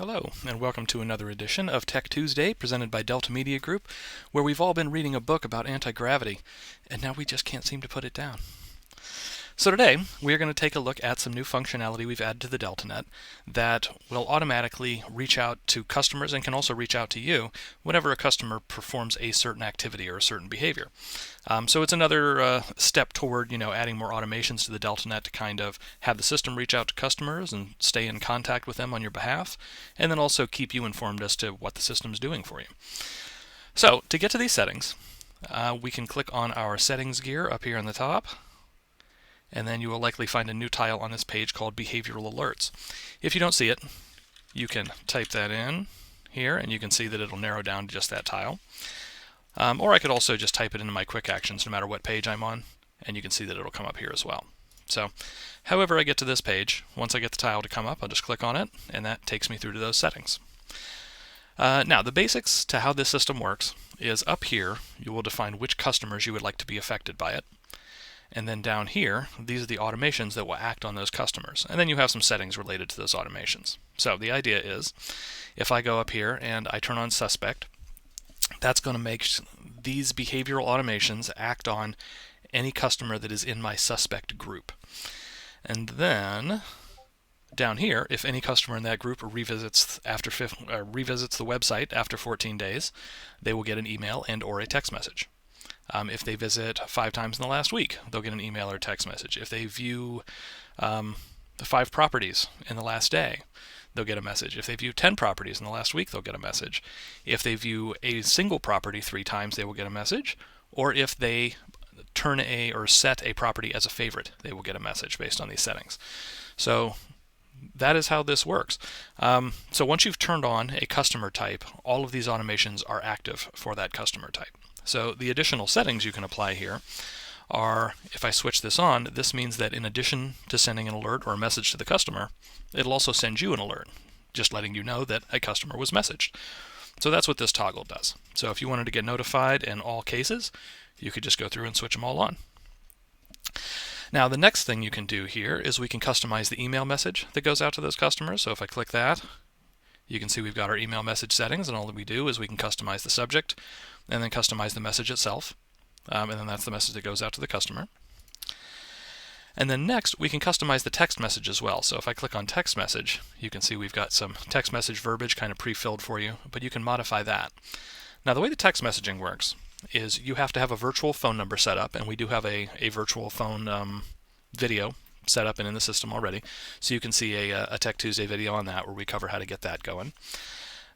Hello, and welcome to another edition of Tech Tuesday, presented by Delta Media Group, where we've all been reading a book about anti-gravity, and now we just can't seem to put it down. So today, we're going to take a look at some new functionality we've added to the DeltaNET that will automatically reach out to customers and can also reach out to you whenever a customer performs a certain activity or a certain behavior. So it's another step toward, adding more automations to the DeltaNET to kind of have the system reach out to customers and stay in contact with them on your behalf, and then also keep you informed as to what the system's doing for you. So to get to these settings, we can click on our settings gear up here on the top, and then you will likely find a new tile on this page called Behavioral Alerts. If you don't see it, you can type that in here, and you can see that it'll narrow down to just that tile. Or I could also just type it into my quick actions no matter what page I'm on, and you can see that it'll come up here as well. So, however I get to this page, once I get the tile to come up, I'll just click on it, and that takes me through to those settings. Now, the basics to how this system works is up here, you will define which customers you would like to be affected by it. And then down here, these are the automations that will act on those customers. And then you have some settings related to those automations. So the idea is, if I go up here and I turn on suspect, that's going to make these behavioral automations act on any customer that is in my suspect group. And then down here, if any customer in that group revisits the website after 14 days, they will get an email and or a text message. If they visit 5 times in the last week, they'll get an email or text message. If they view 5 properties in the last day, they'll get a message. If they view 10 properties in the last week, they'll get a message. If they view a single property 3 times, they will get a message. Or if they turn or set a property as a favorite, they will get a message based on these settings. So that is how this works. So once you've turned on a customer type, all of these automations are active for that customer type. So the additional settings you can apply here are, if I switch this on, this means that in addition to sending an alert or a message to the customer, it'll also send you an alert, just letting you know that a customer was messaged. So that's what this toggle does. So if you wanted to get notified in all cases, you could just go through and switch them all on. Now the next thing you can do here is we can customize the email message that goes out to those customers. So if I click that, you can see we've got our email message settings, and all that we do is we can customize the subject and then customize the message itself. And then that's the message that goes out to the customer. And then next, we can customize the text message as well. So if I click on text message, you can see we've got some text message verbiage kind of pre-filled for you, but you can modify that. Now the way the text messaging works is you have to have a virtual phone number set up, and we do have a virtual phone video set up and in the system already. So you can see a Tech Tuesday video on that where we cover how to get that going.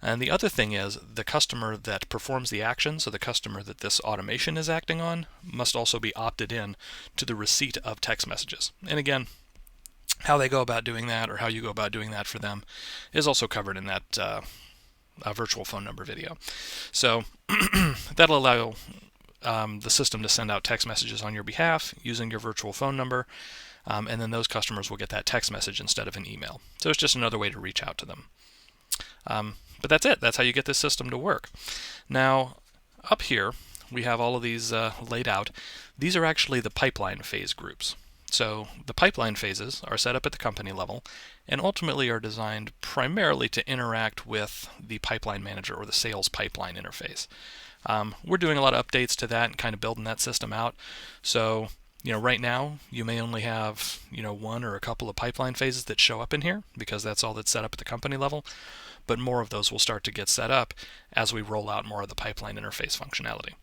And the other thing is the customer that performs the action, so the customer that this automation is acting on, must also be opted in to the receipt of text messages. And again, how they go about doing that or how you go about doing that for them is also covered in that virtual phone number video. So that'll allow the system to send out text messages on your behalf using your virtual phone number, and then those customers will get that text message instead of an email. So it's just another way to reach out to them. But that's it. That's how you get this system to work. Now, up here, we have all of these laid out. These are actually the pipeline phase groups. So the pipeline phases are set up at the company level and ultimately are designed primarily to interact with the pipeline manager or the sales pipeline interface. We're doing a lot of updates to that and kind of building that system out. So right now, you may only have, 1 or a couple of pipeline phases that show up in here because that's all that's set up at the company level. But more of those will start to get set up as we roll out more of the pipeline interface functionality.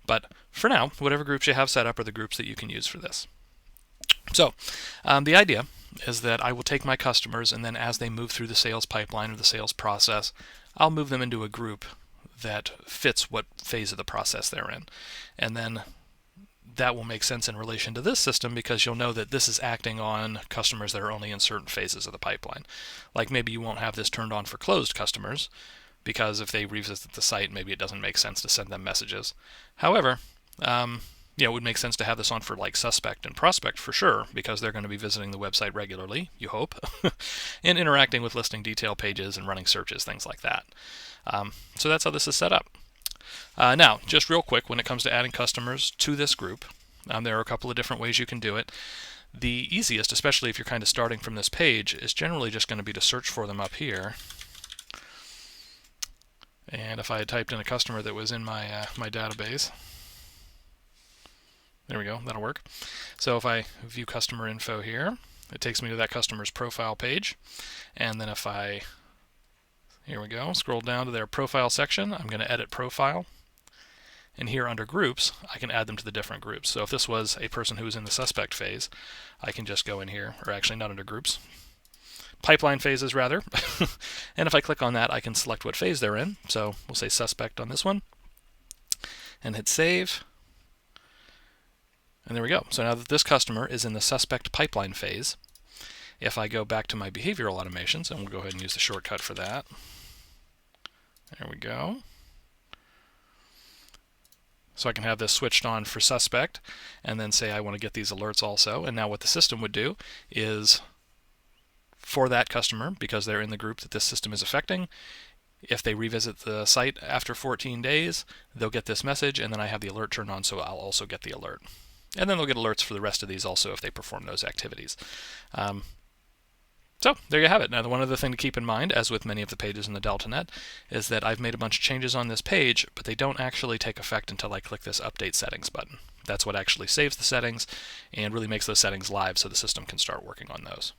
But for now, whatever groups you have set up are the groups that you can use for this. So the idea is that I will take my customers, and then as they move through the sales pipeline or the sales process, I'll move them into a group that fits what phase of the process they're in. And then that will make sense in relation to this system because you'll know that this is acting on customers that are only in certain phases of the pipeline. Like maybe you won't have this turned on for closed customers because if they revisit the site, maybe it doesn't make sense to send them messages. However, it would make sense to have this on for like suspect and prospect for sure because they're going to be visiting the website regularly, you hope, and interacting with listing detail pages and running searches, things like that. So that's how this is set up. Now, just real quick, when it comes to adding customers to this group, there are a couple of different ways you can do it. The easiest, especially if you're kind of starting from this page, is generally just going to be to search for them up here And if I had typed in a customer that was in my my database, there we go, that'll work. So if I view customer info here, it takes me to that customer's profile page. And then if I, here we go, scroll down to their profile section, I'm going to edit profile. And here under groups, I can add them to the different groups. So if this was a person who was in the suspect phase, I can just go in here, or actually not under groups, pipeline phases rather. And if I click on that, I can select what phase they're in. So we'll say suspect on this one and hit save. And there we go. So now that this customer is in the suspect pipeline phase, if I go back to my behavioral automations, and we'll go ahead and use the shortcut for that. There we go. So I can have this switched on for suspect and then say I want to get these alerts also. And now what the system would do is, for that customer, because they're in the group that this system is affecting, if they revisit the site after 14 days, they'll get this message, and then I have the alert turned on, so I'll also get the alert. And then they'll get alerts for the rest of these also if they perform those activities. So there you have it. Now, the one other thing to keep in mind, as with many of the pages in the DeltaNet, is that I've made a bunch of changes on this page, but they don't actually take effect until I click this Update Settings button. That's what actually saves the settings and really makes those settings live so the system can start working on those.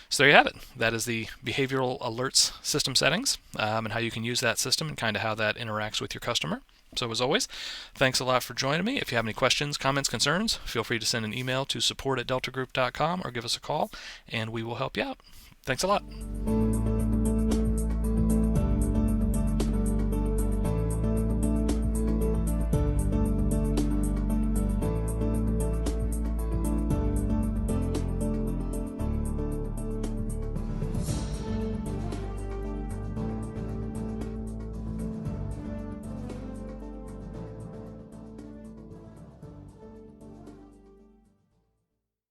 So there you have it. That is the behavioral alerts system settings and how you can use that system and kind of how that interacts with your customer. So as always, thanks a lot for joining me. If you have any questions, comments, concerns, feel free to send an email to support@deltagroup.com or give us a call, and we will help you out. Thanks a lot.